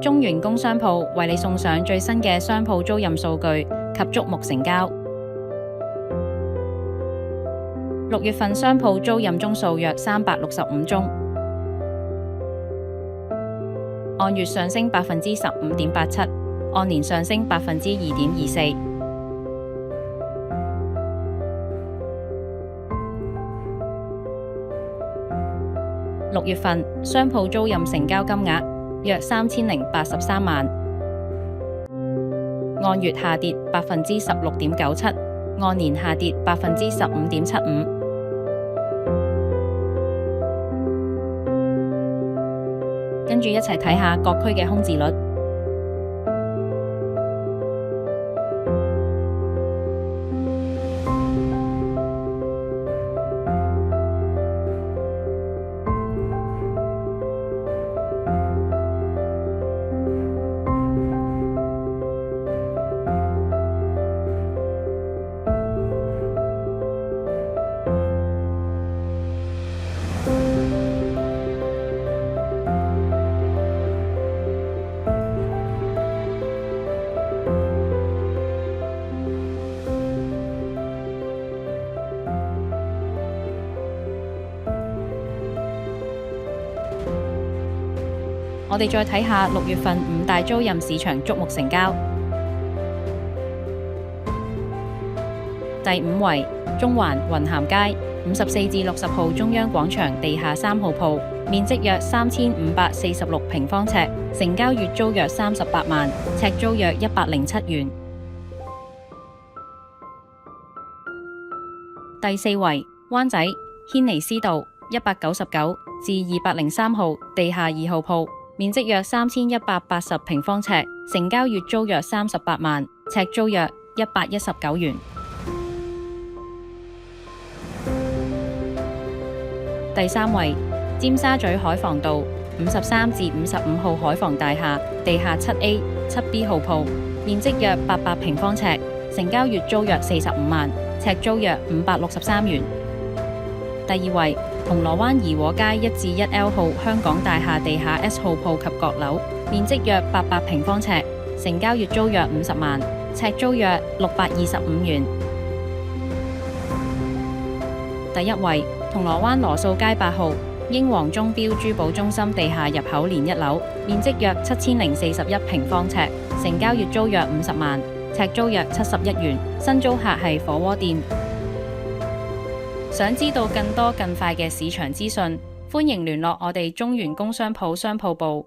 中原工商鋪為你送上最新嘅商鋪租賃數據及矚目成交。6月份商鋪租賃宗數約365宗，按月上升15.87%，按年上升2.24%。6月份商鋪租賃成交金額約3083萬，按月下跌16.97%，按年下跌15.75%。跟住一齊睇下各區嘅空置率。我哋再睇下6月份5大租賃市場矚目成交。第5位，中環雲咸街54至60號中央廣場地下3號鋪，面積約3546平方尺，成交月租約38萬，尺租約107元。第4位，灣仔軒尼詩道199至203號地下2號鋪，面積約3180平方尺，成交月租約38萬，尺租約119元。第3位，尖沙咀海防道53至55號海防大廈地下7A、7B 號鋪，面積約800平方尺，成交月租約45萬，尺租約563元。第2位，銅鑼灣怡和街1至1L 號香港大廈地下 S 號鋪及閣樓，面積約800平方尺，成交月租約50萬，尺租約625元。第1位，銅鑼灣羅素街8號英皇鐘錶珠寶中心地下入口連1樓，面積約7041平方尺，成交月租約50萬，尺租約71元。新租客係火鍋店。想知道更多更快嘅市場資訊，歡迎聯絡我哋中原工商鋪商鋪部。